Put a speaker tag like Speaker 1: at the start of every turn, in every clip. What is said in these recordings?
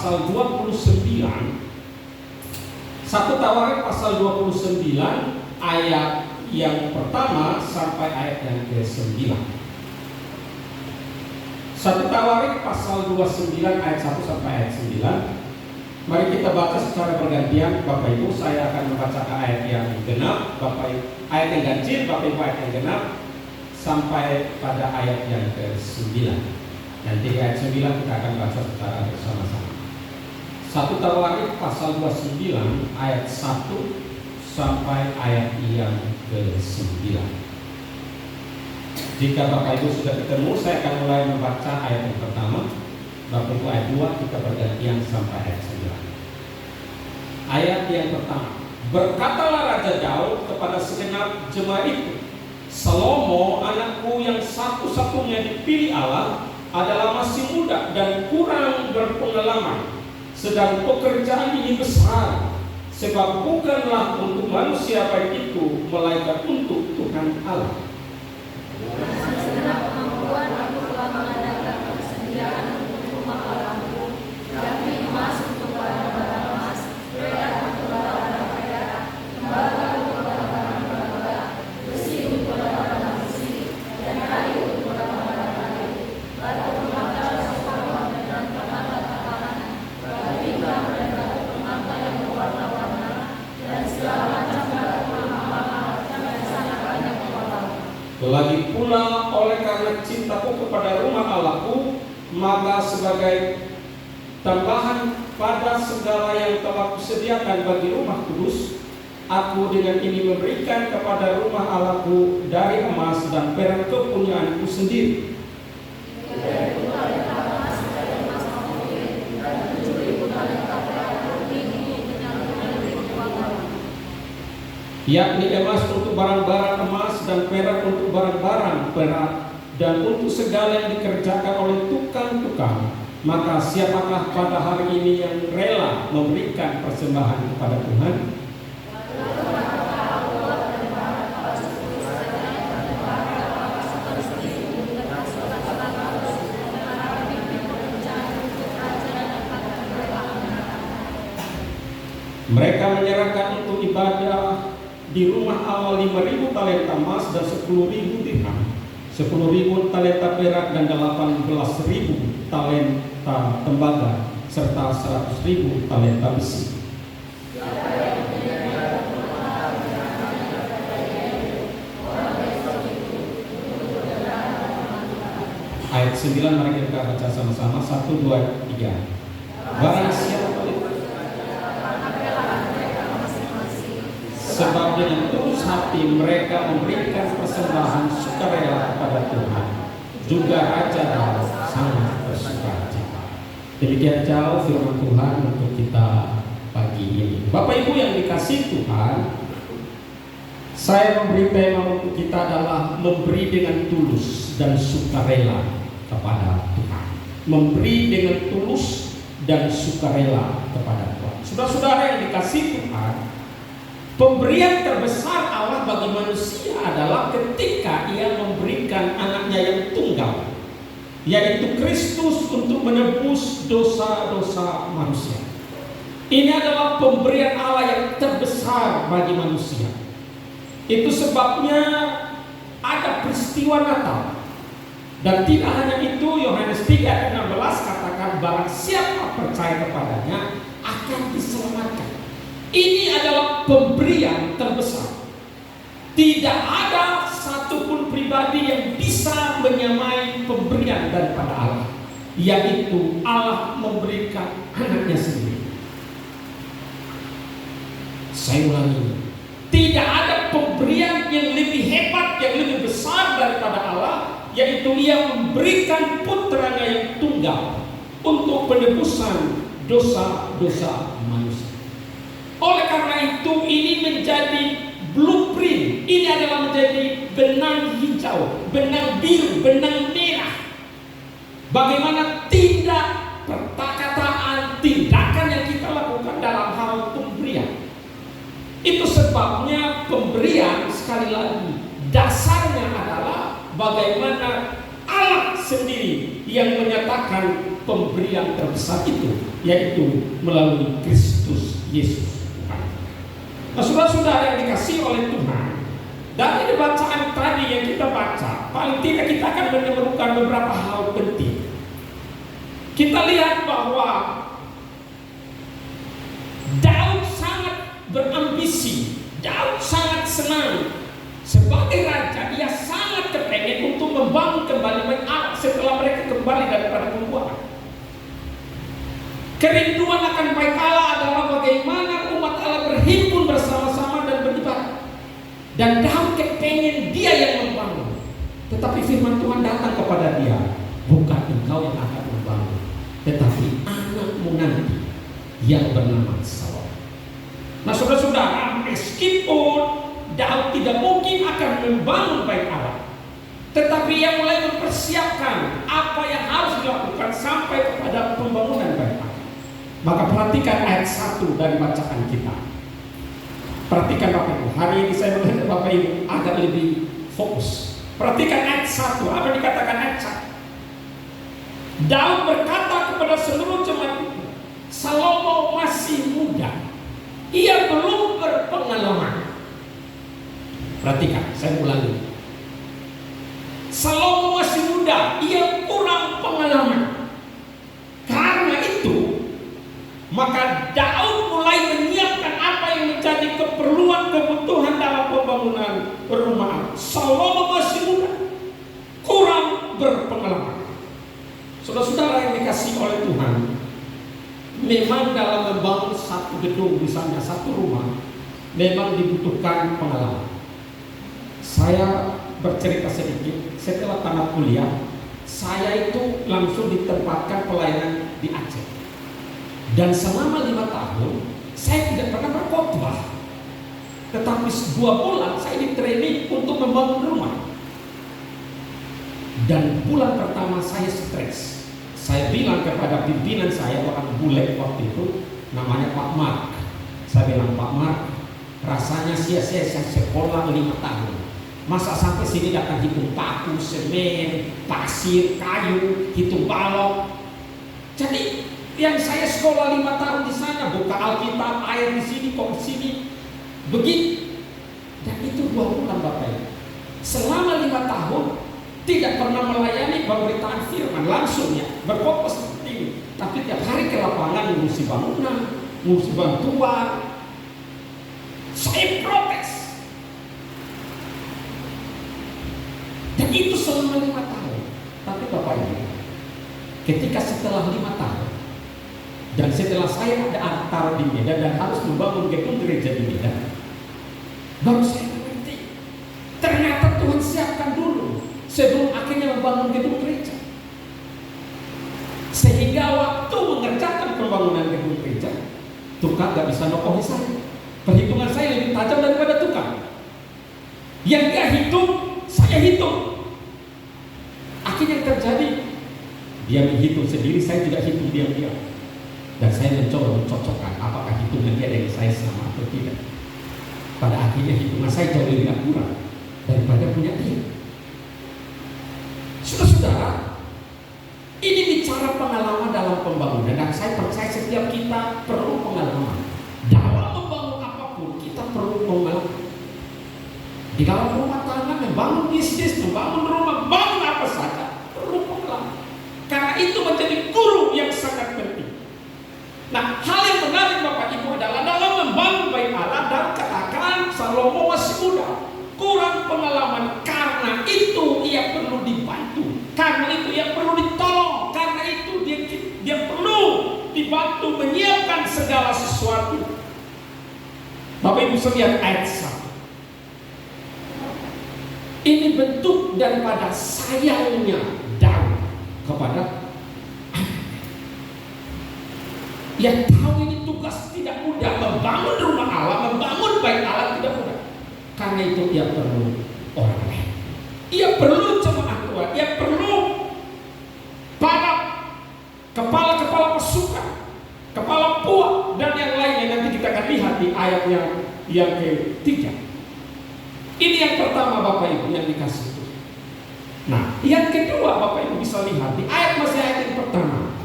Speaker 1: pasal 29. 1 Tawarik pasal 29 ayat yang pertama sampai ayat yang ke-9. 1 Tawarik pasal 29 ayat 1 sampai ayat 9. Mari kita baca secara bergantian. Bapak Ibu, saya akan membaca ayat yang genap, ayat yang ganjil, Bapak Ibu ayat yang genap sampai pada ayat yang ke-9. Nanti di ayat 9 kita akan baca secara bersama-sama. 1 Tawarik pasal 29 ayat 1 sampai ayat yang ke-9. Jika Bapak Ibu sudah ketemu, saya akan mulai membaca ayat yang pertama. Bapak Ibu ayat 2, kita bergantian sampai ayat 9. Ayat yang pertama. Berkatalah Raja Daud kepada segenap jemaat itu, Salomo anakku yang satu-satunya dipilih Allah adalah masih muda dan kurang berpengalaman, sedang pekerjaan ini besar, sebab bukanlah untuk manusia baik itu, melainkan untuk Tuhan Allah.
Speaker 2: Segenap kemampuan aku telah mengadakan persediaan untuk rumah Allahku, yakni emas untuk barang-barang emas, perak untuk barang-barang perak, tembaga untuk barang-barang tembaga, besi untuk barang-barang besi, dan kayu untuk barang-barang kayu, batu penangkal sepuluh dan penangkal tapanan, batu bintang dan batu penangkal yang berwarna-warna, dan segala macam batu mahal-mahal yang sangat banyak berwarna.
Speaker 1: Lagi pula oleh karena cintaku kepada rumah Allahku, maka sebagai tambahan pada segala yang telah kusediakan bagi rumah kudus, aku dengan ini memberikan kepada rumah Allahku dari emas dan perak kepunyaanku sendiri. Yakni emas untuk barang-barang emas dan perak untuk barang-barang perak, dan untuk segala yang dikerjakan oleh tukang-tukang. Maka siapakah pada hari ini yang rela memberikan persembahan kepada Tuhan? Mereka menyerahkan untuk ibadah di rumah Allah 5.000 talenta emas dan 10.000 dirham, 10.000 talenta perak dan 18.000 talenta tembaga, serta 100.000 talenta besi. Ayat 9 mari kita baca sama-sama. 1, 2, 3. Barang siapa sebab dengan tulus hati mereka memberikan persembahan sukarela kepada Tuhan, juga Raja Daud sangat bersukacita. Demikian jauh firman Tuhan untuk kita pagi ini. Bapak Ibu yang dikasihi Tuhan, saya memberi tema untuk kita adalah memberi dengan tulus dan sukarela kepada Tuhan. Memberi dengan tulus dan sukarela kepada Tuhan. Saudara-saudara yang dikasihi Tuhan, pemberian terbesar Allah bagi manusia adalah ketika Ia memberikan anaknya yang tunggal, yaitu Kristus, untuk menebus dosa-dosa manusia. Ini adalah pemberian Allah yang terbesar bagi manusia. Itu sebabnya ada peristiwa Natal. Dan tidak hanya itu, Yohanes 3 ayat 16 katakan, barang siapa percaya kepadanya akan diselamatkan. Ini adalah pemberian terbesar. Tidak ada satupun pribadi yang bisa menyamai pemberian daripada Allah, yaitu Allah memberikan anaknya sendiri. Saya ulangi, tidak ada pemberian yang lebih hebat, yang lebih besar daripada Allah, yaitu Ia memberikan putranya yang tunggal untuk penebusan dosa-dosa manusia. Oleh karena itu, ini menjadi blueprint. Ini adalah menjadi benang hijau, benang biru, benang merah. Bagaimana perkataan, tindakan yang kita lakukan dalam hal pemberian. Itu sebabnya pemberian, sekali lagi, dasarnya adalah bagaimana Allah sendiri yang menyatakan pemberian terbesar itu, yaitu melalui Kristus Yesus Tuhan. Nah, saudara-saudara yang dikasihi oleh Tuhan, dari bacaan tadi yang kita baca, paling tidak kita akan menemukan beberapa hal penting. Kita lihat bahwa Daud sangat berambisi, Daud sangat senang. Sebagai raja, dia sangat kepengen untuk membangun kembali Bait Allah setelah mereka kembali daripada pembuangan. Kerinduan akan Bait Allah adalah bagaimana umat Allah berhimpun bersama-sama dan beribadah. Dan Daud kepengen dia yang membangun. Tetapi firman Tuhan datang kepada dia, bukan engkau yang akan membangun, tetapi anakmu nanti yang bernama Salomo. Nah, saudara-saudara, meskipun Daud tidak mungkin akan membangun Bait Allah, tetapi ia mulai mempersiapkan apa yang harus dilakukan sampai kepada pembangunan Bait Allah. Maka perhatikan ayat 1 dari bacaan kita. Perhatikan Bapak Ibu, hari ini saya melihat Bapak Ibu agak lebih fokus. Perhatikan ayat 1, apa dikatakan ayat 1? Daud berkata kepada seluruh jemaat itu, Salomo masih muda, ia belum berpengalaman. Perhatikan, saya ulangi. Salomo masih muda, ia kurang pengalaman. Karena itu, maka Daud mulai menyiapkan apa yang menjadi keperluan kebutuhan dalam pembangunan rumah. Salomo masih muda, kurang berpengalaman. Saudara-saudara yang dikasihi oleh Tuhan, memang dalam membangun satu gedung, misalnya satu rumah, memang dibutuhkan pengalaman. Saya bercerita sedikit, setelah tamat kuliah, saya itu langsung ditempatkan pelayanan di Aceh. Dan selama 5 tahun, saya tidak pernah berkhotbah. Tetapi 2 bulan saya di-training untuk membangun rumah. Dan bulan pertama saya stres. Saya bilang kepada pimpinan saya, orang bule waktu itu, namanya Pak Mark. Saya bilang, Pak Mark, rasanya sia-sia saya sekolah 5 tahun. Masa sampai sini datang hitung paku, semen, pasir, kayu, hitung balok. Jadi yang saya sekolah 5 tahun di sana, buka Alkitab, air di sini, kok di sini, begitu. Dan itu 2 bulan Bapak Ibu. Selama 5 tahun tidak pernah melayani pemberitaan firman langsung ya, berfokus seperti ini. Tapi tiap hari ke lapangan ngurusi bangunan, ngurusi bantuan. Saya protes. Dan itu selama 5 tahun. Tapi Bapak Ibu, ketika setelah 5 tahun, dan setelah saya ada acara di Medan dan harus membangun gedung gereja di Medan, baru saya mengerti, ternyata Tuhan siapkan dulu sebelum akhirnya membangun gedung gereja. Sehingga waktu mengerjakan pembangunan gedung gereja, tukang gak bisa nokohi saya. Perhitungan saya lebih tajam daripada tukang. Yang dia hitung, saya hitung. Akhirnya terjadi, dia menghitung sendiri, saya tidak hitung diam-diam. Dan saya mencoba mencocokkan apakah hitungan dia dengan saya sama atau tidak. Pada akhirnya hitungan saya jauh lebih akurat daripada punya dia. Saudara-saudara, ini bicara pengalaman dalam pembangunan, dan saya percaya setiap kita perlu pengalaman. Dalam membangun apapun kita perlu pengalaman. Di dalam rumah tangga, membangun bisnis, membangun rumah, bangun apa saja, perlu pengalaman. Karena itu menjadi guru yang sangat penting. Nah, hal yang menarik Bapak Ibu adalah dalam membangun Bait Allah, dan katakan Salomo masih muda, kurang pengalaman. Karena itu ia perlu dibantu, karena itu ia perlu ditolong, karena itu dia perlu dibantu menyiapkan segala sesuatu. Bapak Ibu lihat ayat 1. Ini bentuk daripada sayangnya Daud kepada yang tahu ini tugas tidak mudah, membangun rumah Allah, membangun Bait Allah tidak mudah. Karena itu ia perlu orang lain, ia perlu jemaat Tuhan, ia perlu para kepala-kepala pasukan, kepala puak dan yang lainnya. Nanti kita akan lihat di ayat yang ketiga. Ini yang pertama Bapak Ibu yang dikasih itu. Nah, yang kedua Bapak Ibu bisa lihat di ayat masih ayat yang pertama.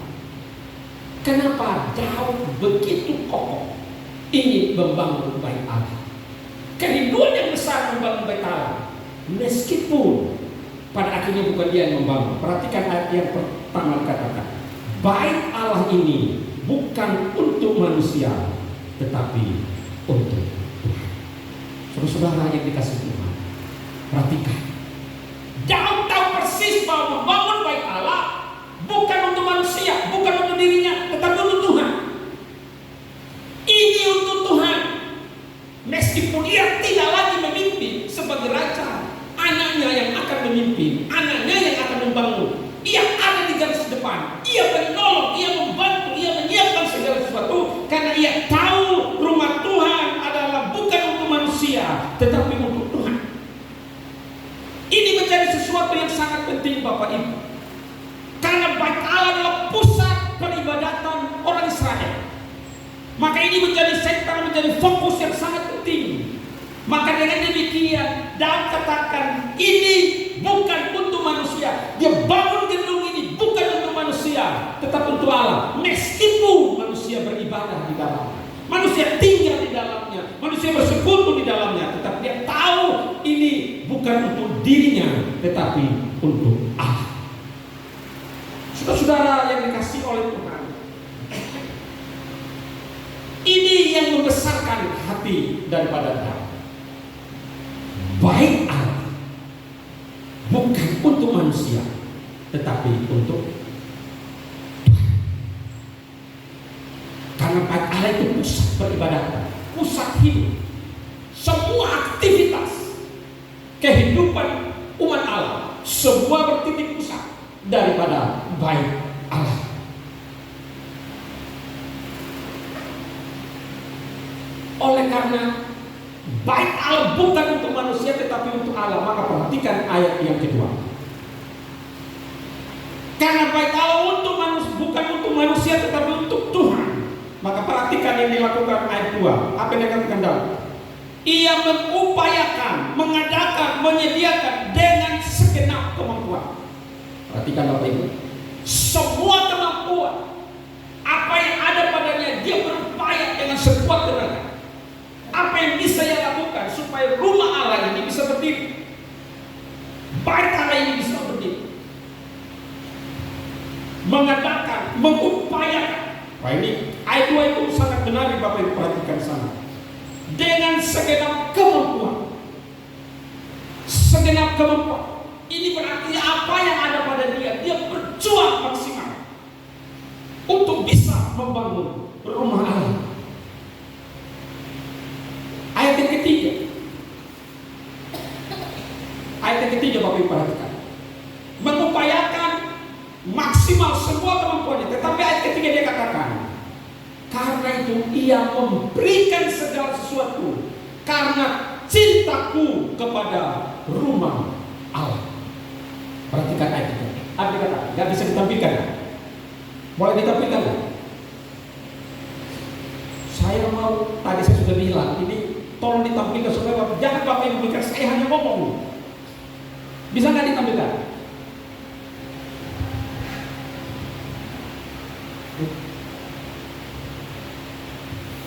Speaker 1: Kenapa Daud begitu kokoh ingin membangun bait Allah? Kerinduan yang besar membangun bait Allah, meskipun pada akhirnya bukan dia yang membangun. Perhatikan ayat yang pertama katakan, bait Allah ini bukan untuk manusia, tetapi untuk Tuhan. Saudara-saudara yang dikasihi Tuhan, perhatikan. Daud tahu persis bahwa membangun bait Allah bukan untuk manusia, bukan untuk dirinya, tetapi untuk Tuhan. Ini untuk Tuhan. Meskipun ia tidak lagi memimpin sebagai raja, anaknya yang akan memimpin, anaknya yang akan membangun. Ia ada di garis depan, ia menolong, ia membantu, ia menyiapkan segala sesuatu, karena ia tahu rumah Tuhan adalah bukan untuk manusia, tetapi untuk Tuhan. Ini menjadi sesuatu yang sangat penting, Bapak Ibu, karena bait Allah adalah pusat peribadatan orang Israel. Maka ini menjadi sentral, menjadi fokus yang sangat penting. Maka dengan demikian Daud katakan, ini bukan untuk manusia. Dia bangun gedung ini bukan untuk manusia, tetapi untuk Allah. Meskipun manusia beribadah di dalamnya, manusia tinggal di dalamnya, manusia bersekutu di dalamnya, tetapi dia tahu ini bukan untuk dirinya, tetapi untuk Allah. Saudara-saudara yang dikasihi oleh Tuhan, ini yang membesarkan hati daripada Daud. Bait Allah bukan untuk manusia, tetapi untuk Tuhan. Karena bait Allah itu pusat peribadatan, pusat hidup. Semua aktivitas kehidupan umat Allah semua bertitik pusat daripada bait Allah. Oleh karena bait Allah bukan untuk manusia tetapi untuk Allah, maka perhatikan ayat yang kedua. Karena bait Allah bukan untuk manusia tetapi untuk Tuhan, maka perhatikan yang dilakukan ayat 2. Apa yang dikatakan Daud? Ia mengupayakan, mengadakan, menyediakan dengan segenap kemampuan. Perhatikan Bapak Ibu, semua kemampuan apa yang ada padanya dia berupaya dengan sekuat tenaga. Apa yang bisa ia lakukan supaya rumah Allah ini bisa berdiri, bait Allah ini bisa berdiri, mengadakan, mengupayakan. Wah, ini ayat 2 itu sangat benar, Bapak Ibu perhatikan sana. Dengan segenap kemampuan, segenap kemampuan. Ini berarti apa yang ada pada dia, dia berjuang maksimal untuk bisa membangun rumah Allah. Ayat yang ketiga, Bapak Ibu perhatikan, mengupayakan maksimal semua kemampuannya. Tetapi ayat ketiga dia katakan, karena itu ia memberikan segala sesuatu karena cintaku kepada rumah Allah. Perhatikan ayat itu. Apa kata? Gak bisa ditampilkan. Boleh ditampilkan? Saya mau, tadi saya sudah bilang, ini tolong ditampilkan supaya Bapak, jangan Bapak yang berbicara, saya hanya ngomong. Bisa nggak ditampilkan?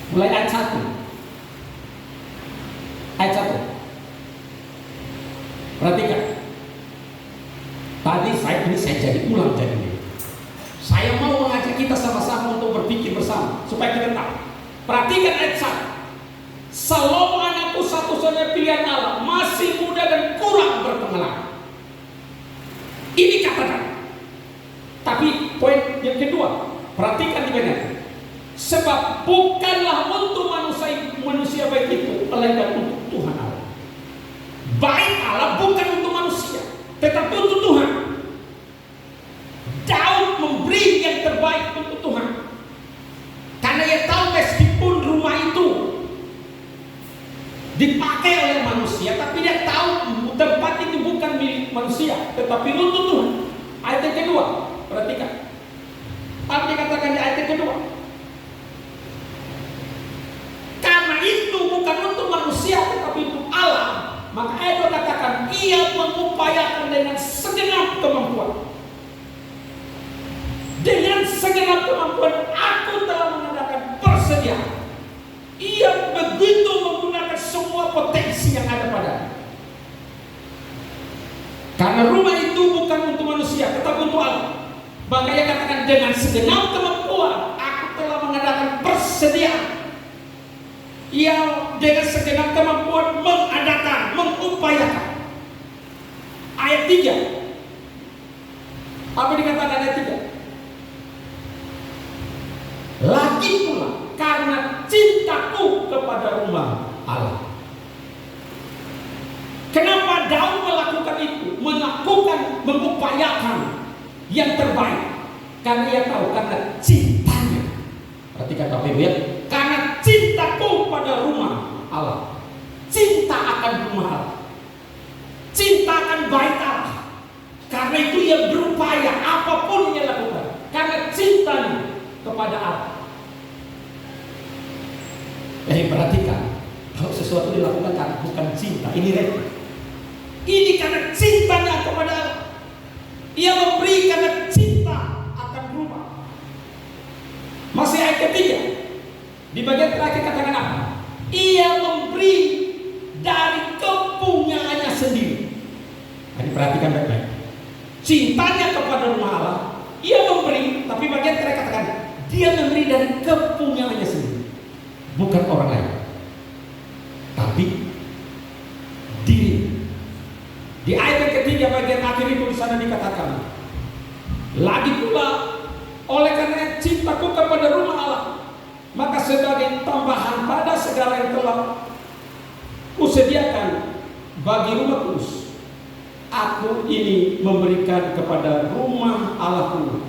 Speaker 1: Mulai ayat 1. Ayat 1. Perhatikan. Tadi saya jadi ulang jadi. Saya mau mengajak kita sama-sama untuk berpikir bersama supaya kita tahu. Perhatikan ayat 1. Salomo anakku satu-satunya pilihan Allah, masih muda dan kurang berpengalaman. Ini katakan. Tapi poin yang kedua, perhatikan di mana. Sebab bukanlah untuk manusia baik itu, melainkan untuk Tuhan Allah. Baik Allah bukan untuk manusia, tetapi untuk Tuhan. Daud memberi yang terbaik untuk Tuhan, karena ia tahu meskipun rumah itu dipakai oleh manusia, tapi dia tahu tempat itu bukan milik manusia, tetapi untuk Tuhan. Ayat yang kedua, perhatikan apa dikatakan di ayat yang kedua. Karena itu bukan untuk manusia, tetapi untuk Allah. Maka ayat itu katakan, ia mengupayakan dengan segenap kemampuan. Dengan segenap kemampuan Maka ia katakan dengan segenap kemampuan aku telah mengadakan persediaan. Ia dengan segenap kemampuan mengadakan, mengupayakan. Ayat 3. Apa dikatakan ayat 3? Lagi pula karena cintaku kepada rumah Allah. Kenapa Daud melakukan itu? Mengupayakan yang terbaik. Karena ia tahu, karena cintanya. Perhatikan Bapak Ibu ya. Karena cintaku pada rumah Allah. Cinta akan rumah Allah. Cinta akan bait Allah. Karena itu ia berupaya apapun yang ia lakukan. Karena cintanya kepada Allah. Perhatikan, kalau sesuatu dilakukan karena bukan cinta, ini repot. Ini karena cintanya kepada Allah. Ia memberi karena cinta akan rumah. Masih ayat ketiga. Di bagian terakhir katakan apa? Ia memberi dari kepunyaannya sendiri. Nah, perhatikan baik-baik. Cintanya kepada rumah Allah, ia memberi, tapi bagian terakhir katakan dia memberi dari kepunyaannya sendiri. Bukan orang lain, tapi diri. Di ayat yang ketiga bagian akhir itu di sana dikatakan, lagi pula oleh karena cintaku kepada rumah Allah, maka sebagai tambahan pada segala yang telah kusediakan bagi rumah kudus, aku ini memberikan kepada rumah Allahku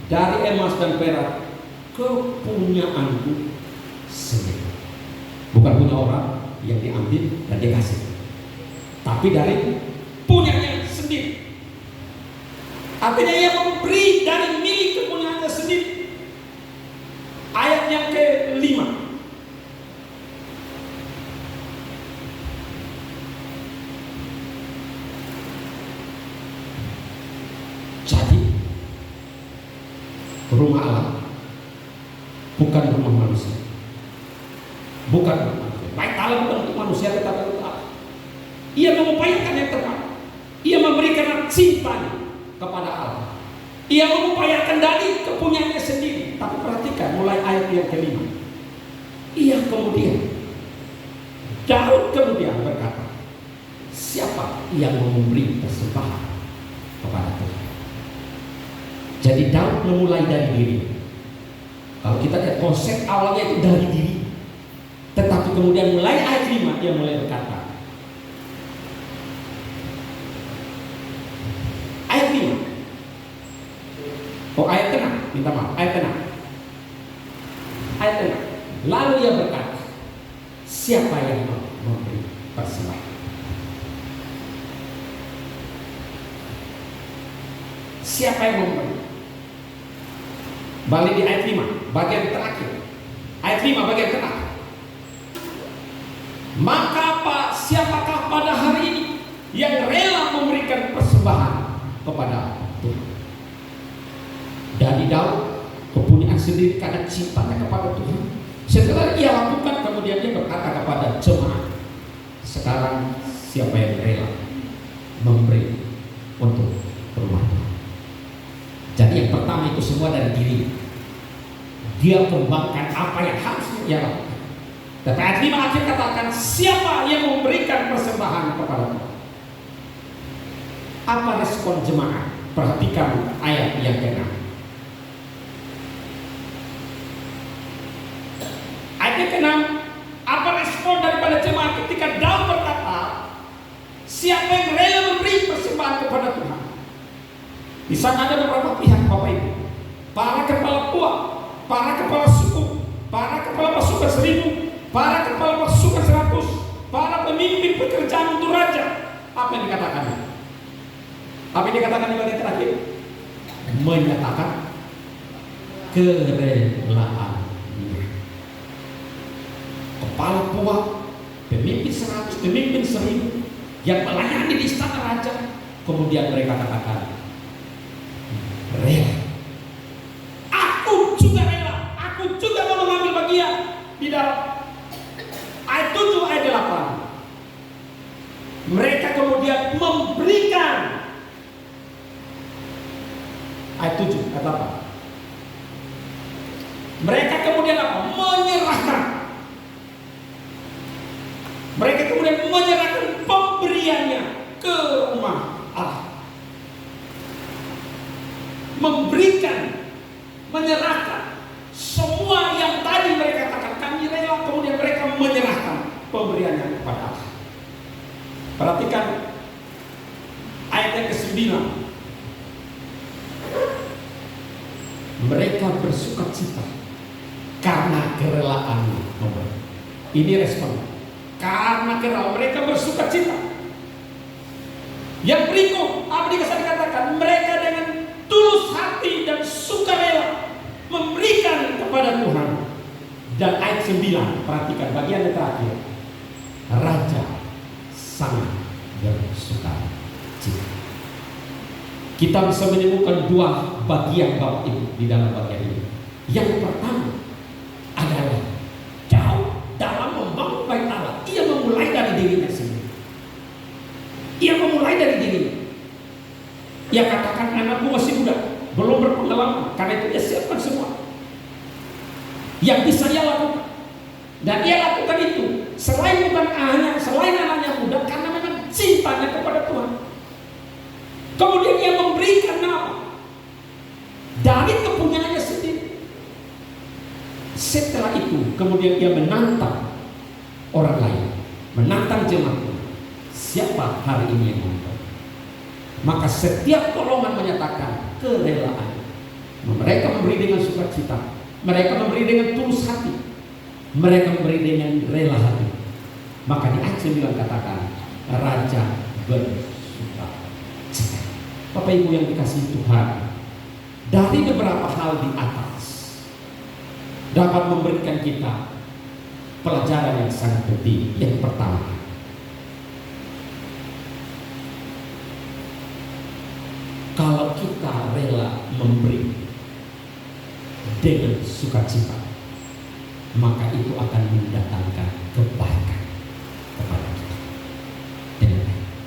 Speaker 1: dari emas dan perak kepunyaanku sendiri. Bukan punya orang yang diambil dan dikasih, tapi dari punyanya sendiri. Artinya ia memberi dari milik kepunyaannya sendiri. Ayat yang ke-5. Jadi rumah Allah bukan rumah manusia. Bukan rumah manusia. Baik Allah bukan untuk manusia, tetapi untuk Allah. Ia mengupayakan yang terbaik. Ia memberikan cintanya kepada Allah. Ia mengupayakan dari kepunyaannya sendiri. Tapi perhatikan mulai ayat yang ke-5. Ia kemudian, Daud kemudian berkata, siapa yang memberi persembahan kepada Tuhan? Jadi Daud memulai dari diri. Kalau kita lihat konsep awalnya itu dari diri, tetapi kemudian mulai ayat 5 dia mulai berkata, ayat 5. Oh, ayat 6, minta maaf, ayat 6. Ayat 6. Lalu ia berkata, siapa yang mau memberi persembahan? Siapa yang memberi? Balik di ayat 5, bagian terakhir. Ayat 5 bagian terakhir. Maka siapakah pada hari ini yang rela memberikan persembahan kepada Tuhan? Dari Daud kepunyaan sendiri karena cintanya kepada Tuhan. Setelah ia lakukan, kemudian dia berkata kepada jemaat, sekarang siapa yang rela memberi untuk rumah Tuhan? Jadi yang pertama itu semua dari diri. Dia kembangkan apa yang harus dia lakukan. Dan ayat 5 akhir katakan, siapa yang memberikan persembahan kepada Tuhan? Apa respon jemaat? Perhatikan ayat yang ke-6. Ayat yang ke-6, apa respon daripada jemaat ketika Daud berkata, siapa yang rela memberi persembahan kepada Tuhan? Di sana ada beberapa pihak Bapak Ibu. Para kepala puak, para kepala suku, para kepala pasukan 1000, para kepala pasukan 100, para pemimpin pekerjaan untuk raja. Apa yang dikatakan? Apa yang dikatakan di bagian terakhir? Menyatakan kerelaan. Kepala puak, pemimpin 100, pemimpin 1000 yang melayani di istana raja, kemudian mereka katakan, rela. Aku juga rela. Aku juga mau mengambil bagian di dalam. Ayat 7, ayat 8. Mereka kemudian memberikan. Ayat 7, ayat 8. Mereka kemudian apa? Menyerahkan. Mereka kemudian menyerahkan pemberiannya ke rumah Allah. Memberikan, menyerahkan semua yang tadi mereka katakan kami rela, kemudian mereka menyerahkan pemberiannya kepada Allah. Perhatikan ayat yang ke-9. Mereka bersukacita karena kerelaanmu. Ini respon. Karena kerelaan mereka bersukacita. Yang berikut apa dikatakan? Mereka dengan tulus hati dan sukarela memberikan kepada Tuhan. Dan ayat 9, perhatikan bagian yang terakhir. Raja sangat bersukacita. Kita bisa menemukan dua bagian Bapak Ibu di dalam bagian ini. Yang pertama adalah jauh dalam membangun bait Allah. Ia memulai dari dirinya sendiri. Ia memulai dari dirinya. Ia katakan anakku masih muda, belum berpengalaman, karena itu dia siapkan semua yang bisa ia lakukan. Dan ia lakukan itu selain anaknya muda, karena memang cintanya kepada Tuhan. Kemudian ia memberikan apa? Dari kepunyaannya sendiri. Setelah itu kemudian ia menantang orang lain, menantang jemaatnya. Siapa hari ini yang menantang? Maka setiap golongan menyatakan kerelaan. Mereka memberi dengan sukacita, mereka memberi dengan tulus hati, mereka memberi dengan rela hati. Maka di ayat 9 katakan Raja bersukacita. Bapak Ibu yang dikasihi Tuhan, dari beberapa hal di atas dapat memberikan kita pelajaran yang sangat penting. Yang pertama, kalau kita rela memberi dengan sukacita, maka itu akan mendatangkan kebaikan kepada kita.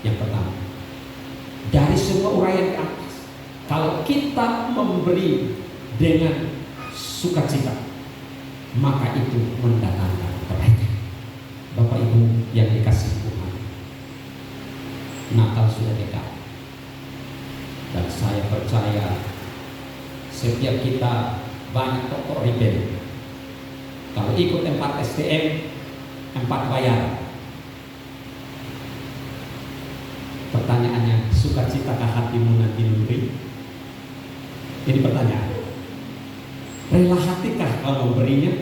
Speaker 1: Yang pertama, dari semua uraian ke atas, kalau kita memberi dengan sukacita, maka itu mendatangkan kebaikan. Bapak Ibu yang dikasihi Tuhan, Natal sudah dekat. Dan saya percaya setiap kita banyak toko riben. Kalau ikut 4 STM, 4 bayar. Pertanyaannya, sukacitakah hatimu nanti memberi? Ini pertanyaan. Rela hatikah kalau memberinya?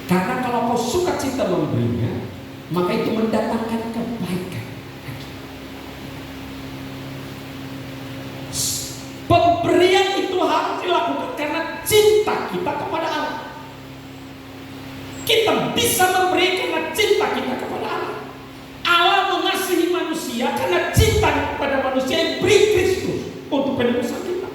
Speaker 1: Karena kalau kau sukacita memberinya, maka itu mendatangkan kebaikan. Pemberian itu harus dilakukan karena cinta kita kepada Allah. Kita bisa memberi karena cinta kita kepada Allah. Allah mengasihi manusia karena cinta kepada manusia yang beri Kristus untuk penebusan kita.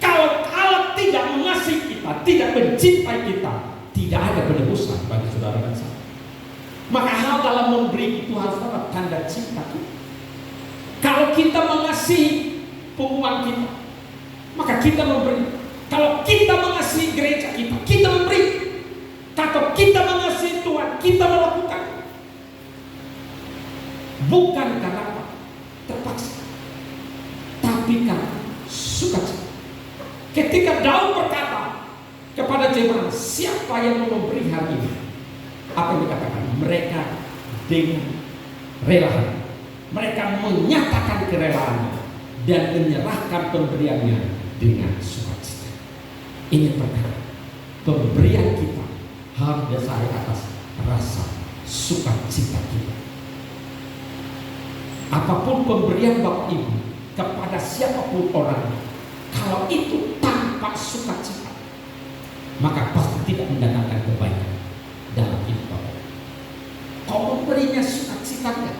Speaker 1: Kalau Allah tidak mengasihi kita, tidak mencintai kita, tidak ada penebusan bagi saudara dan saya. Maka hal dalam memberi itu harus dapat tanda cinta kita. Kalau kita mengasihi pengumuman kita, maka kita memberi. Kalau kita mengasihi gereja kita, kita memberi. Kalau kita mengasihi Tuhan, kita melakukan. Bukan karena apa? Terpaksa, tapi karena sukacita. Ketika Daud berkata kepada jemaat, siapa yang mau memberi hari ini? Apa yang dikatakan? Mereka dengan rela hati. Mereka menyatakan kerelaannya dan menyerahkan pemberiannya dengan sukacita. Ini perkara pemberian kita harus dasari atas rasa sukacita kita. Apapun pemberian Bapak Ibu kepada siapapun orang, kalau itu tanpa sukacita, maka pasti tidak mendatangkan kebaikan dalam hidup Bapak. Kau memberinya sukacitanya,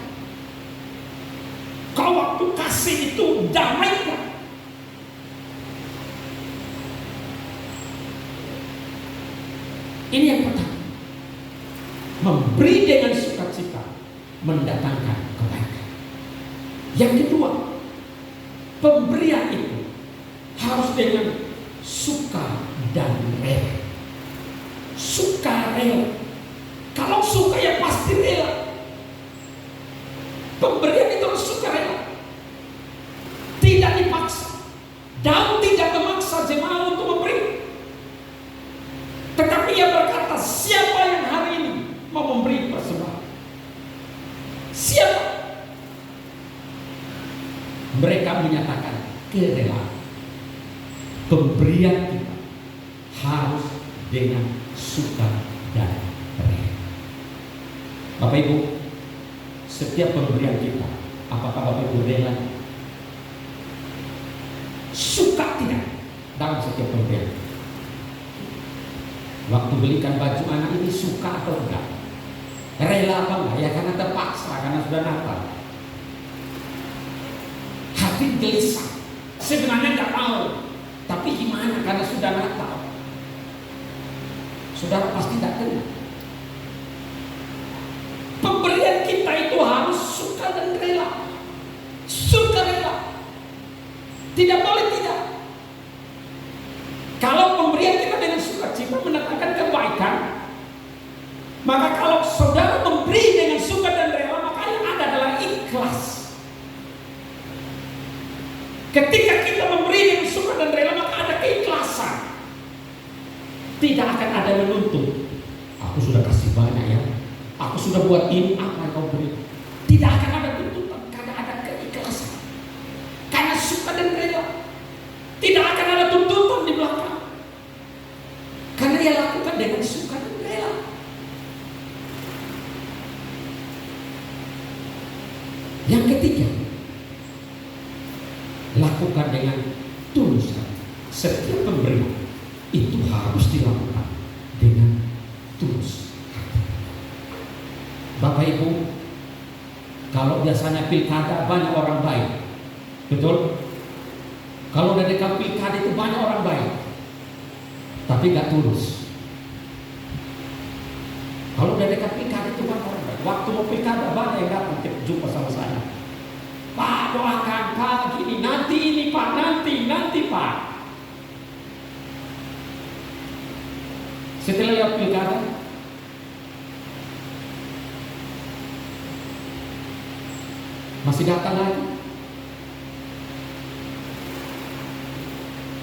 Speaker 1: kau waktu kasih itu damaikan. Ini yang pertama, memberi dengan sukacita mendatangkan kebaikan. Yang kedua, pemberian itu harus dengan suka dan rela. Suka rela. Kalau suka ya pasti rela. Pemberian itu harus suka rela. Tidak dipaksa. Daud tidak memaksa jemaat untuk memberi. Tetapi ia berkata, siapa yang hari ini mau memberi persembahan? Siapa? Mereka menyatakan kerelaan. Pemberian kita harus dengan suka dan rela. Bapak Ibu, setiap pemberian kita, apakah Bapak Ibu rela? Suka tidak dalam setiap pemberian? Waktu belikan baju anak ini suka atau enggak? Rela apa enggak? Ya karena terpaksa, karena sudah Natal. Hati gelisah. Sebenarnya enggak mau, tapi gimana? Karena sudah Natal. Saudara pasti tidak kena. Pemberian kita itu harus suka dan rela. Suka rela. Tidak boleh tidak. Kalau pemberian kita dengan sukacita mendatangkan kebaikan, maka kalau saudara memberi dengan suka dan rela, maka yang ada adalah ikhlas. Ketika kita memberi dengan suka dan rela, maka ada keikhlasan. Tidak akan ada menuntut. Aku sudah kasih banyak ya. Aku sudah buat ini, apa yang kau beri? Tidak akan ada tuntutan karena ada keikhlasan. Karena suka dan rela. Tidak akan ada tuntutan di belakang. Karena ia lakukan dengan suka dan rela. Yang ketiga, lakukan dengan tulus. Setiap pemberian itu harus dilakukan dengan tulus. Bapak Ibu, kalau biasanya pilkada banyak orang baik, betul? Kalau udah dekat pilkada itu banyak orang baik, tapi gak tulus. Kalau udah dekat pilkada itu banyak orang baik. Waktu mau pilkada banyak yang datang jumpa sama saya. Pak, doakan Pak gini, nanti ini Pak, nanti Pak. Setelah lewat pilkada, masih datang lagi.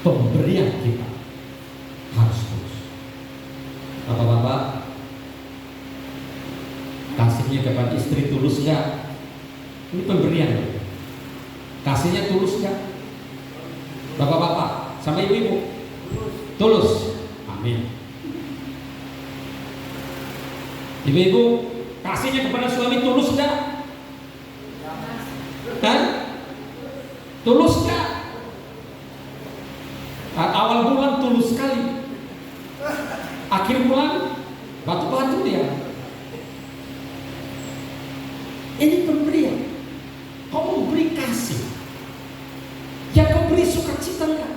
Speaker 1: Pemberian kita harus tulus. Bapak-bapak, kasihnya kepada istri tulus enggak? Ini pemberian. Kasihnya tulus enggak? Bapak-bapak sama ibu-ibu tulus. Amin. Ibu-ibu, kasihnya kepada suami tulus enggak? Kan? Tulus enggak? Awal bulan tulus sekali, akhir bulan batu-batu dia. Ini pemberian. Kau memberi kasih, ya kau beri sukacita enggak?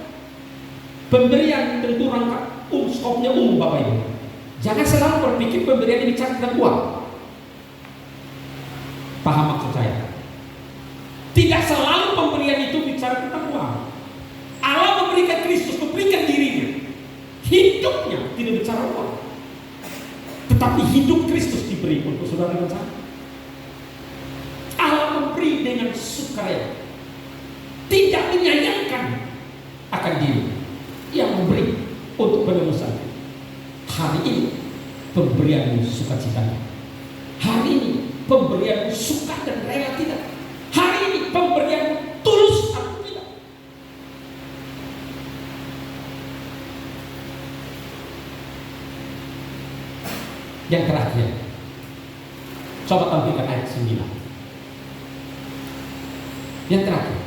Speaker 1: Pemberian tentu rangka skopnya umum Bapak Ibu. Jangan selalu berpikir pemberian ini bicara tentang uang. Paham maksud saya? Tidak selalu pemberian itu bicara tentang uang. Allah memberikan Kristus, memberikan dirinya. Hidupnya tidak bicara uang, tetapi hidup Kristus diberi untuk saudara dan saya. Allah memberi dengan sukarela, tidak menyayangkan akan diri. Yang memberi untuk penebusan. Hari ini pemberian sukacitanya. Hari ini pemberian suka dan rela tidak. Hari ini pemberian tulus atau tidak. Yang terakhir, coba tampilkan ayat 9. Yang terakhir,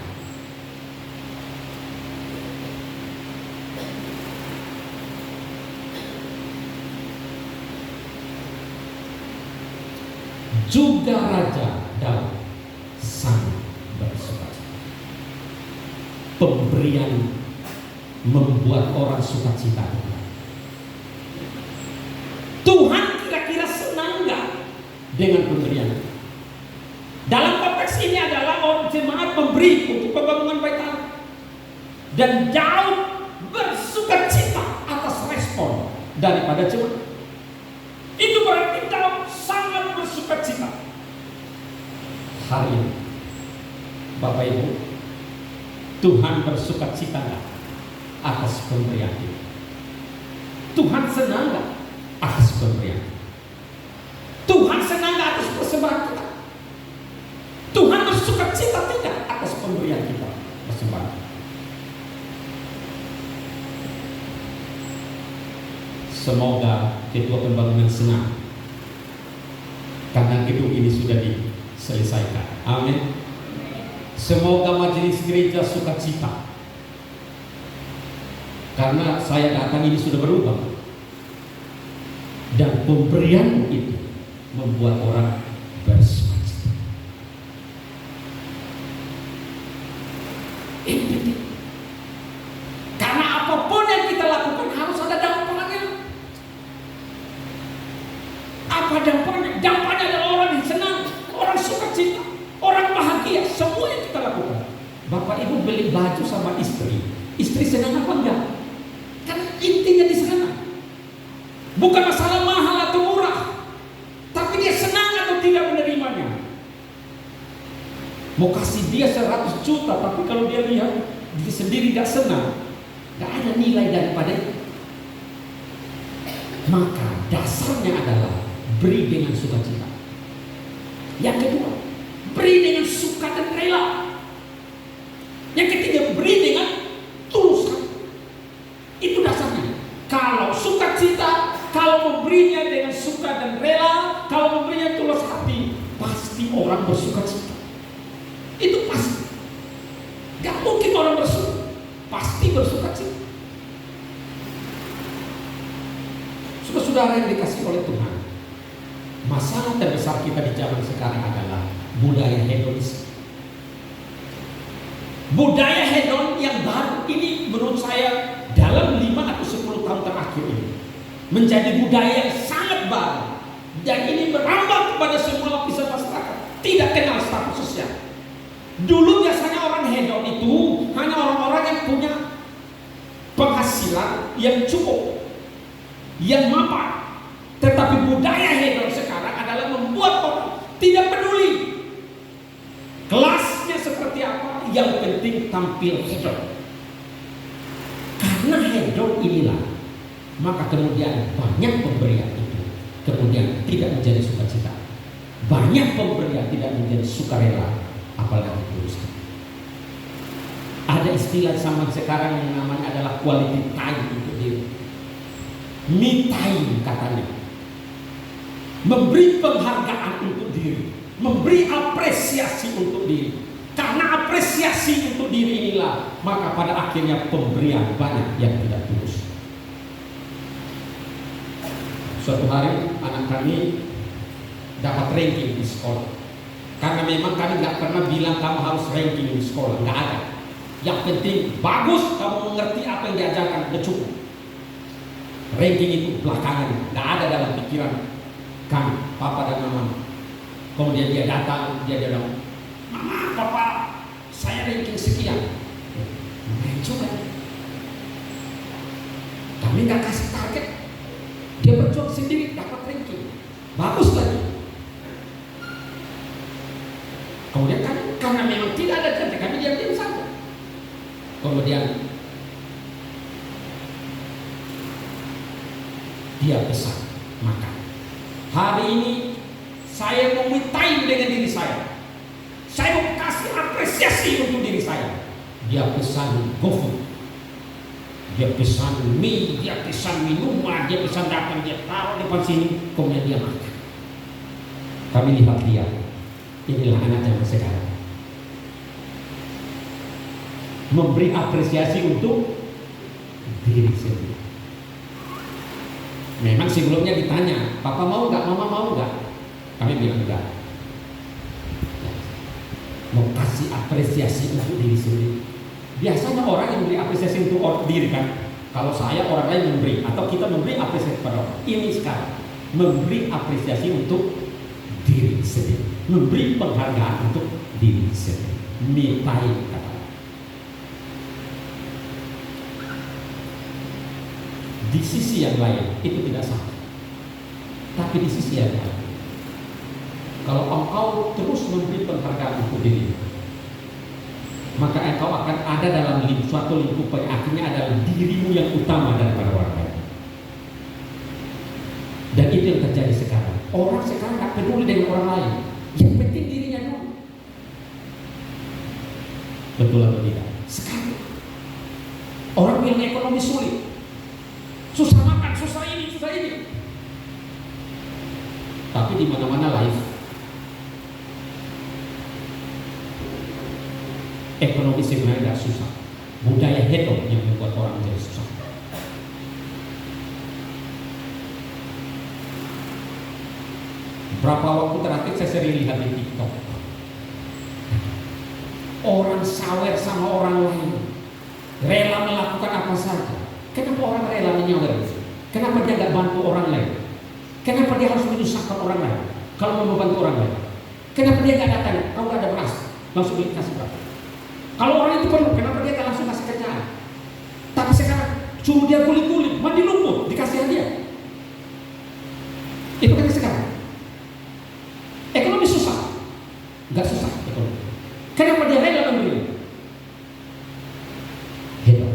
Speaker 1: juga Raja Daud sangat bersukacita. Pemberian membuat orang sukacita. Tuhan kira-kira senang nggak dengan pemberian? Dalam konteks ini adalah orang jemaat memberi untuk pembangunan bait Allah. dan Daud bersukacita atas respon daripada jemaat. Itu berarti Daud sangat bersukacita. Hari ini Bapak Ibu, Tuhan bersukacita nggak atas pemberian kita? Tuhan senang nggak atas pemberian? Tuhan senang nggak atas persembahan kita? Tuhan bersukacita tidak atas pemberian kita, persembahan? Semoga Ketua Pembangunan senang karena gedung ini sudah diselesaikan. Amin. Semoga majelis gereja sukacita karena saya datang ini sudah berubah, dan pemberian itu membuat orang bersukacita. Ini penting. Karena apapun yang kita lakukan harus ada dampaknya. Apa dampaknya? Dampaknya adalah orang yang senang, orang sukacita, orang bahagia. Semua yang kita lakukan. Bapak Ibu beli baju sama istri senang apa enggak? Karena intinya di sana. Bukan masalah mahal atau murah, tapi dia senang atau tidak menerimanya. Mau kasih dia 100 juta, tapi kalau dia lihat dia sendiri tidak senang, tidak ada nilai daripada itu. Maka dasarnya adalah beri dengan sukacita. Yang kedua, beri dengan suka dan rela. Yang ketiga, beri dengan tulus hati. Itu dasarnya. Kalau sukacita, kalau memberinya dengan suka dan rela, kalau memberinya tulus hati, pasti orang bersukacita. Itu pasti. Gak mungkin orang bersuka, pasti bersukacita. Saudara yang dikasih oleh Tuhan, masalah terbesar kita di zaman sekarang adalah budaya hedonis. Budaya hedon yang baru ini menurut saya dalam 5 atau 10 tahun terakhir ini menjadi budaya yang sangat baru, dan ini merambah kepada semua lapisan masyarakat, tidak kenal status sosial. Dulu biasanya orang hedon itu hanya orang-orang yang punya penghasilan yang cukup, yang mapan. Tetapi budaya hedon sekarang adalah membuat orang tidak peduli kelasnya seperti apa, yang penting tampil hedon. Karena hedon inilah, maka kemudian banyak pemberian itu kemudian tidak menjadi sukacita. Banyak pemberian tidak menjadi sukarela, apalagi tulus. Ada istilah zaman sekarang yang namanya adalah quality time untuk diri. Me time katanya. Memberi penghargaan untuk diri, memberi apresiasi untuk diri. Karena apresiasi untuk diri inilah, maka pada akhirnya pemberian banyak yang tidak tulus. Suatu hari anak kami dapat ranking di sekolah. Karena memang kami nggak pernah bilang kamu harus ranking di sekolah, nggak ada. Yang penting bagus, kamu mengerti apa yang diajarkan, udah cukup. Ranking itu belakangan, nggak ada dalam pikiran kami, papa dan mama. Kemudian dia datang, dia bilang, mama, papa, saya ranking sekian. Nah, juga. Kami nggak kasih target, dia berjuang sendiri dapat ranking, bagus lagi. Kemudian kan, karena memang tidak ada target, kami diam-diam saja. Kemudian dia pesan makan. Hari ini saya mau me time dengan diri saya. Saya mau kasih apresiasi untuk diri saya. Dia pesan GoFood, dia pesan mie, dia pesan minuman, dia pesan datang, dia taruh di depan sini, kemudian dia makan. Kami lihat dia, inilah anak zaman sekarang. Memberi apresiasi untuk diri sendiri. Memang sebelumnya ditanya, papa mau nggak, mama mau nggak? Kami bilang enggak. Mau kasih apresiasi untuk diri sendiri. Biasanya orang yang memberi apresiasi untuk diri kan, kalau saya orang lain memberi atau kita memberi apresiasi kepada orang. Ini sekarang memberi apresiasi untuk diri sendiri, memberi penghargaan untuk diri sendiri. Me time kata. di sisi yang lain itu tidak salah. Tapi di sisi yang lain, kalau engkau terus memberi penghargaan untuk diri, maka engkau akan ada dalam suatu lingkup yang akhirnya adalah dirimu yang utama daripada orang lain. Dan itu yang terjadi sekarang. Orang sekarang tak peduli dengan orang lain, yang penting dirinya dulu. Betul atau tidak? Sekarang orang bilang ekonomi sulit, susah makan, susah ini, susah ini. Tapi di mana-mana live, ekonomi sebenarnya tidak susah. Budaya hedon yang membuat orang menjadi susah. Berapa waktu terakhir saya sering lihat di TikTok, orang sawer sama orang lain, rela melakukan apa saja. Kenapa orang rela menyawer? Kenapa dia tidak bantu orang lain? Kenapa dia harus menyusahkan orang lain kalau mau membantu orang lain? Kenapa dia nggak datang? Kalau nggak ada beras, langsung dikasih beras. Kalau orang itu perlu, kenapa dia nggak langsung kasih kerjaan? Tapi sekarang suruh dia kulit-kulit, mandi lumpur, dikasih hadiah. Itu kan sekarang. Ekonomi susah, nggak susah ekonomi. Kenapa dia rela memberi? Hebat.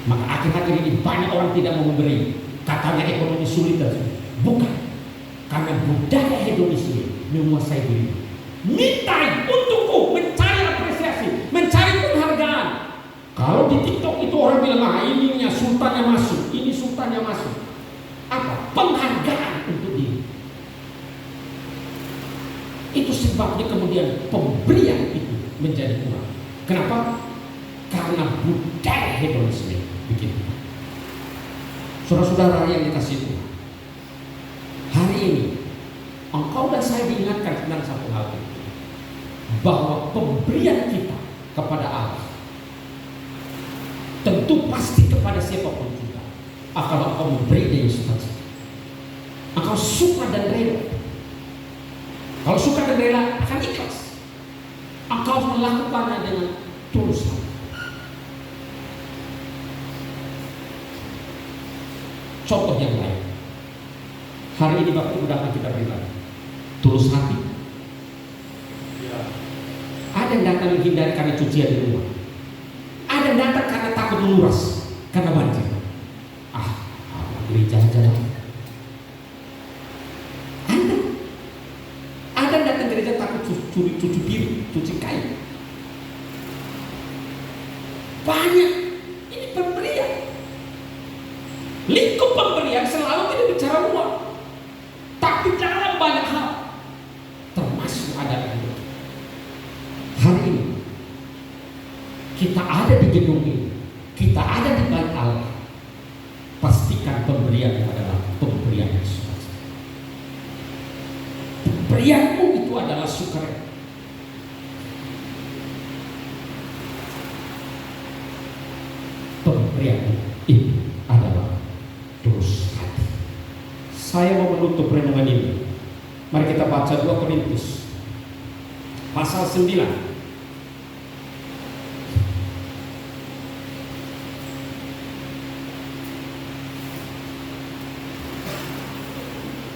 Speaker 1: Maka akhir-akhir ini banyak orang tidak mau memberi. Katanya ekonomi sulit dan sulit. Bukan, karena budaya hedonisme menguasai diri. Minta untukku, mencari apresiasi, mencari penghargaan. Kalau di TikTok itu orang bilang, ininya sultannya masuk, ini sultannya masuk. Apa? Penghargaan untuk diri. Itu sebabnya kemudian pemberian itu menjadi kurang. Kenapa? Karena budaya hedonisme begitu. Saudara-saudara yang dikasihi Tuhan, hari ini engkau dan saya diingatkan tentang satu hal itu, bahwa pemberian kita kepada Allah tentu pasti kepada siapapun juga. Kalau engkau memberi dengan sukacita, engkau suka dan rela. Kalau suka dan rela akan ikhlas. Engkau melakukannya dengan tulus hati. Contoh yang lain, hari ini Bapak Ibu datang kita berikan tulus hati. Ada yang datang menghindari karena cucian di rumah. Ada yang datang karena takut menguras karena banjir. Gereja aja. Ada yang datang gereja takut cuci piring, cuci kain. Banyak. Ini pemberian. Lingkup pemberian selalu tidak bicara uang, tapi dalam banyak hal, termasuk ada itu. Hari ini kita ada di gedung ini, kita ada di bait Allah. Pastikan pemberian adalah pemberian yang sukacita. Pemberianmu itu adalah sukarela. Pemberian itu adalah tulus hati. Saya mau menutup renungan ini. Mari kita baca 2 Korintus pasal 9.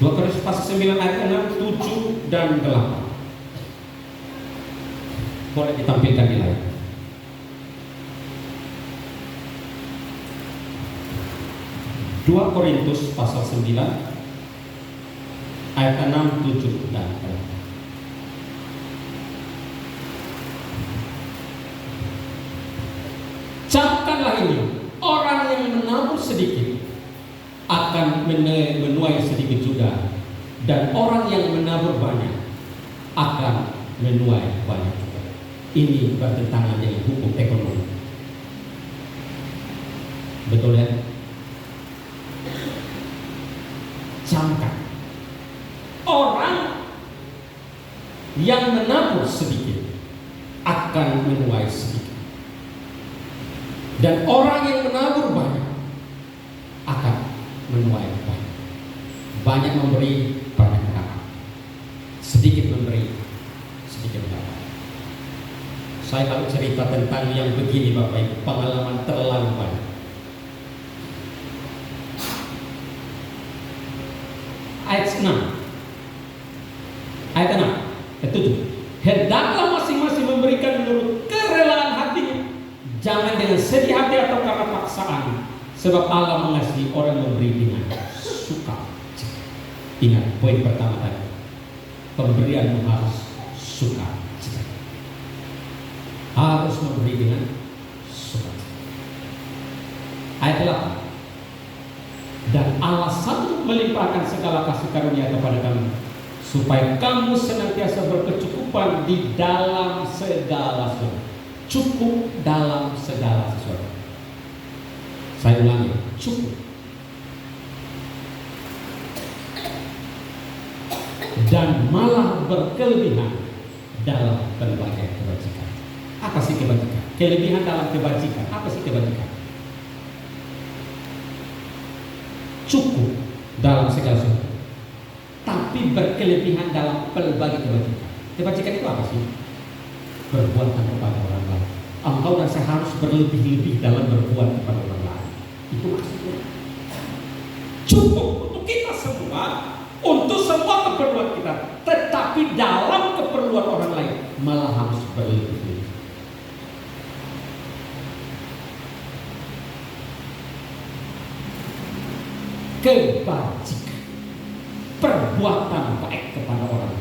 Speaker 1: 2 Korintus pasal 9 ayat 6, 7 dan 8. Boleh ditampilkan di layar. 2 Korintus pasal 9 ayat 6, 7 dan 8. Camkanlah ini, orang yang menabur sedikit akan menuai sedikit juga, dan orang yang menabur banyak akan menuai banyak juga. Ini bertentangan dengan hukum ekonomi. Betul ya? Camkan, orang yang menabur sedikit akan menuai sedikit, dan orang yang menabur banyak akan menuai banyak. Banyak memberi, banyak mendapat. Sedikit memberi, sedikit mendapat. Saya kalau cerita tentang yang begini Bapak Ibu, pengalaman terlalu banyak. ayat 6. Ayat 6, ayat 7. Hendaklah masing-masing memberikan menurut kerelaan hatinya, jangan dengan sedih hati atau karena paksaan, sebab Allah mengasihi orang yang memberi dengan suka. Ingat poin pertama tadi, pemberian harus suka cita, harus memberi dengan suka. Ayat 8. Dan Allah sanggup melimpahkan segala kasih karunia kepada kamu, supaya kamu senantiasa berkecukupan di dalam segala sesuatu. Cukup dalam segala sesuatu. Saya ulangi, cukup. Dan malah berkelebihan dalam berbagai kebajikan. Apa sih kebajikan? Kelebihan dalam kebajikan. Apa sih kebajikan? Cukup dalam segala sesuatu, tapi berkelebihan dalam berbagai kebajikan. Kebajikan itu apa sih? Perbuatan kepada orang lain. Engkau dan saya harus berlebih-lebih dalam berbuat kepada orang lain. Itu maksudnya. Cukup untuk kita semua, untuk semua keperluan kita, tetapi dalam keperluan orang lain malah harus berlebih-lebih. Kebajikan, perbuatan baik kepada orang,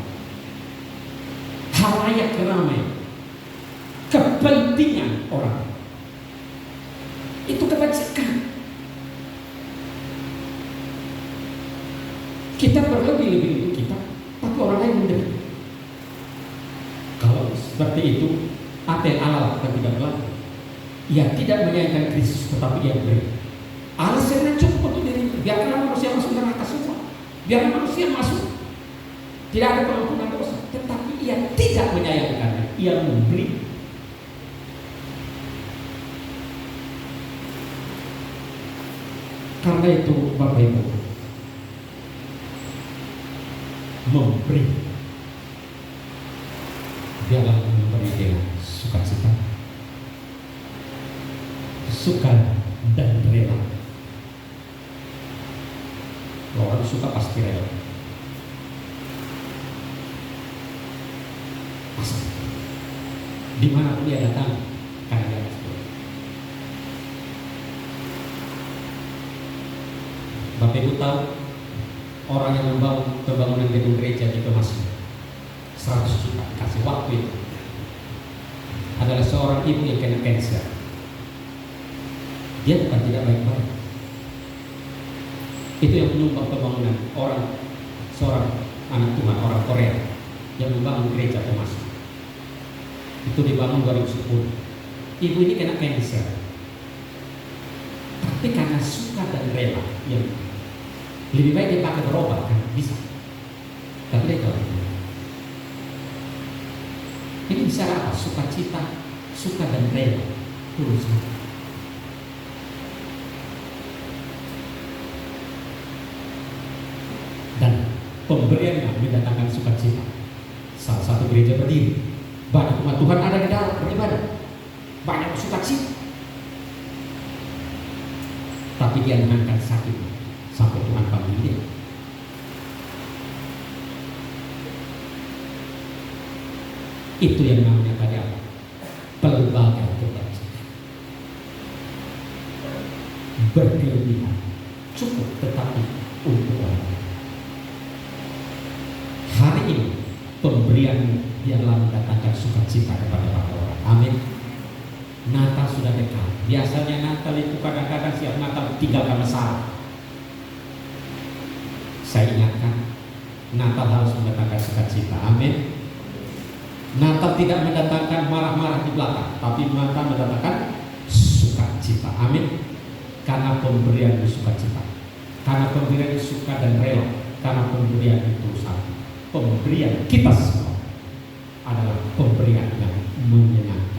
Speaker 1: halayak ramai, kepentingan orang, itu kebajikan. Kita berlebih-lebih untuk kita, tapi orang lain menderita. Kalau seperti itu, apa yang Allah lakukan tidak berlaku. Ia tidak menyayangkan Kristus, tetapi ia beri. Allah sebenarnya cukup untuk diri. Biarkan manusia masuk neraka semua. Biarkan manusia masuk. Tidak ada pengampunan dosa. Tetapi ia tidak menyayangkannya. Ia memberi. Karena itu Bapak Ibu, memberi, biarlah memberi dengan sukacita, suka dan rela. Kalau orang suka pasti rela. Pasti. Dimanapun dia datang, karena dia pasti. Bapak Ibu tahu orang yang membangun pembangunan gedung gereja di Kemas 100 juta kasih waktu itu adalah seorang ibu yang kena kanker. Dia bukan tidak baik-baik. Itu yang menyumbang pembangunan seorang anak Tuhan, orang Korea yang membangun gereja Kemas. Itu dibangun 2010. Ibu ini kena kanker, tapi karena suka dan rela, yang lebih baik dia pakai berobat kan bisa, tapi dia tahu ini bisa apa? Sukacita, suka dan rela, tulus. Dan pemberian yang mendatangkan sukacita. Salah satu gereja berdiri, banyak umat Tuhan ada di dalam beribadah, banyak sukacita, tapi dia menahan sakit sampai Tuhan panggil dia. Itu yang namanya tadi apa? Pelbagai kebajikan. Berkelebihan, cukup tetapi untuk orang. Hari ini pemberian biarlah mendatangkan sukacita kepada para orang. Amin. Natal sudah dekat. Biasanya Natal itu kadang-kadang siap Natal tinggal karena salah. Saya ingatkan, Natal harus mendatangkan sukacita. Amin. Natal tidak mendatangkan marah-marah di belakang, tapi Natal mendatangkan sukacita. Amin. Karena pemberian itu sukacita, karena pemberian itu suka dan rela, karena pemberian itu satu. Pemberian kita semua adalah pemberian yang menyenangkan.